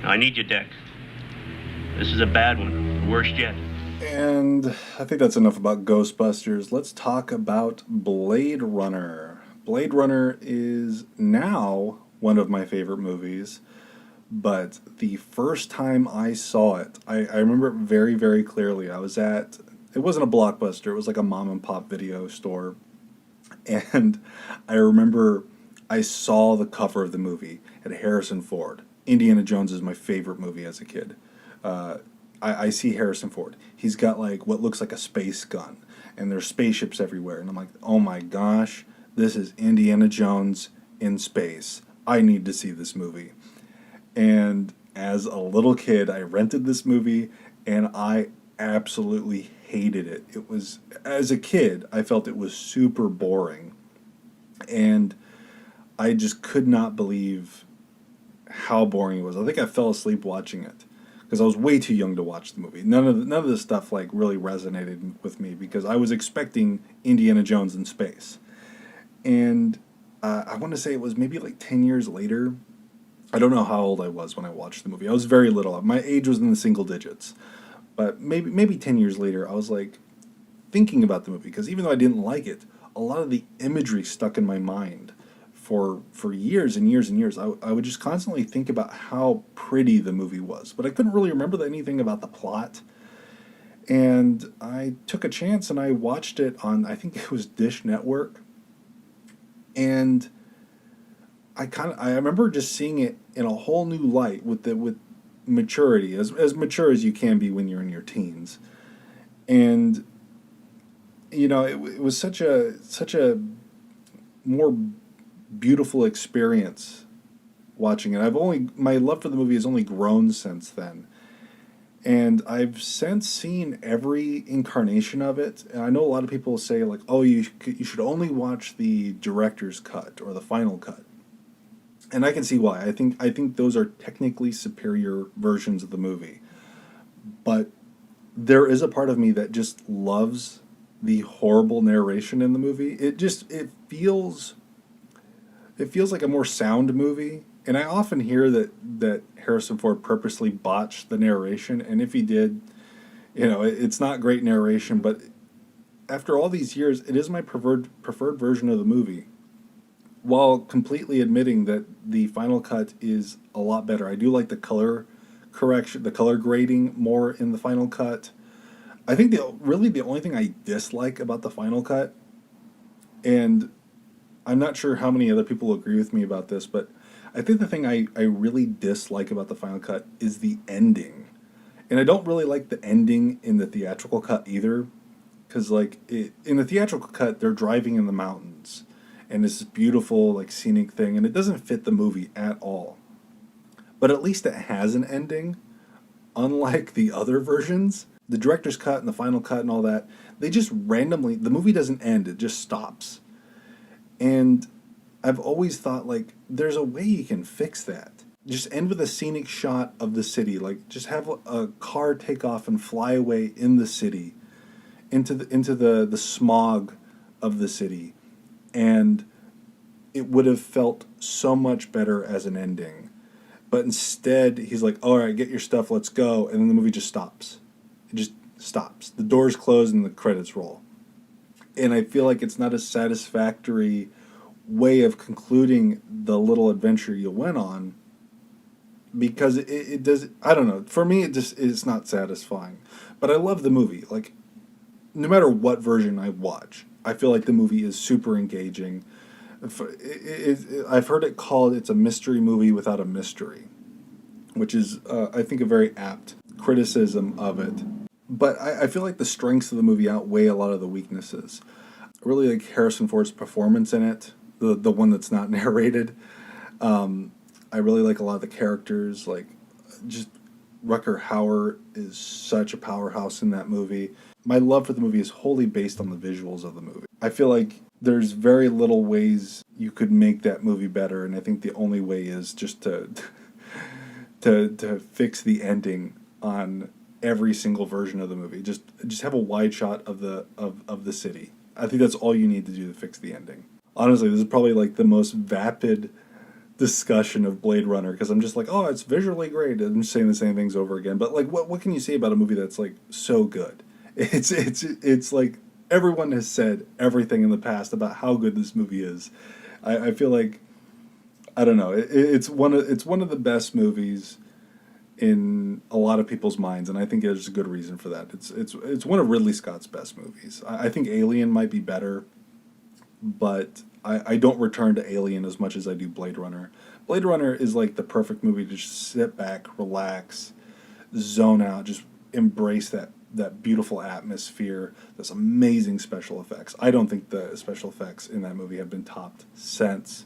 I need you, Deck. This is a bad one. The worst yet. And I think that's enough about Ghostbusters. Let's talk about Blade Runner. Blade Runner is now one of my favorite movies, but the first time I saw it, I remember it very, very clearly. It wasn't a Blockbuster, it was like a mom and pop video store. And I remember I saw the cover of the movie at Harrison Ford. Indiana Jones is my favorite movie as a kid. Uh, I see Harrison Ford. He's got like what looks like a space gun, and there's spaceships everywhere. And I'm like, oh my gosh, this is Indiana Jones in space. I need to see this movie. And as a little kid, I rented this movie, and I absolutely hated it. As a kid, I felt it was super boring, and I just could not believe how boring it was. I think I fell asleep watching it because I was way too young to watch the movie. None of this stuff like really resonated with me because I was expecting Indiana Jones in space. And I want to say it was maybe like 10 years later. I don't know how old I was when I watched the movie. I was very little. My age was in the single digits. But maybe 10 years later, I was like thinking about the movie because even though I didn't like it, a lot of the imagery stuck in my mind for years and years and years. I would just constantly think about how pretty the movie was, but I couldn't really remember anything about the plot. And I took a chance and I watched it on, I think it was Dish Network, and I remember just seeing it in a whole new light with maturity, as mature as you can be when you're in your teens. And it was such a more beautiful experience watching it. My love for the movie has only grown since then. And I've since seen every incarnation of it. And I know a lot of people say like, "Oh, you should only watch the director's cut or the final cut." And I can see why. I think those are technically superior versions of the movie. But there is a part of me that just loves the horrible narration in the movie. It feels like a more sound movie. And I often hear that Harrison Ford purposely botched the narration, and if he did, it's not great narration, but after all these years, it is my preferred version of the movie, while completely admitting that the final cut is a lot better. I do like the color correction, the color grading more in the final cut. I think the only thing I dislike about the final cut, and I'm not sure how many other people agree with me about this, but I think the thing I really dislike about the final cut is the ending. And I don't really like the ending in the theatrical cut either, because in the theatrical cut, they're driving in the mountains, and it's this beautiful like scenic thing, and it doesn't fit the movie at all. But at least it has an ending, unlike the other versions. The director's cut and the final cut and all that, they just randomly, the movie doesn't end, it just stops. And I've always thought like there's a way you can fix that. Just end with a scenic shot of the city. Like just have a car take off and fly away in the city into the smog of the city. And it would have felt so much better as an ending. But instead, he's like, "All right, get your stuff, let's go." And then the movie just stops. It just stops. The doors close and the credits roll. And I feel like it's not a satisfactory way of concluding the little adventure you went on, because it does, I don't know, for me it just is not satisfying. But I love the movie. Like, no matter what version I watch, I feel like the movie is super engaging. I've heard it called, it's a mystery movie without a mystery, which is, I think, a very apt criticism of it. But I feel like the strengths of the movie outweigh a lot of the weaknesses. I really like Harrison Ford's performance in it, the one that's not narrated. I really like a lot of the characters. Like, just Rucker Hauer is such a powerhouse in that movie. My love for the movie is wholly based on the visuals of the movie. I feel like there's very little ways you could make that movie better, and I think the only way is just to to fix the ending on every single version of the movie. Just have a wide shot of the city. I think that's all you need to do to fix the ending. Honestly, this is probably like the most vapid discussion of Blade Runner because I'm just like, oh, it's visually great. I'm just saying the same things over again. But like, what can you say about a movie that's like so good? It's like everyone has said everything in the past about how good this movie is. I feel like I don't know. It's one of the best movies in a lot of people's minds, and I think there's a good reason for that. It's one of Ridley Scott's best movies. I think Alien might be better, but I don't return to Alien as much as I do Blade Runner. Blade Runner is like the perfect movie to just sit back, relax, zone out, just embrace that beautiful atmosphere, those amazing special effects. I don't think the special effects in that movie have been topped since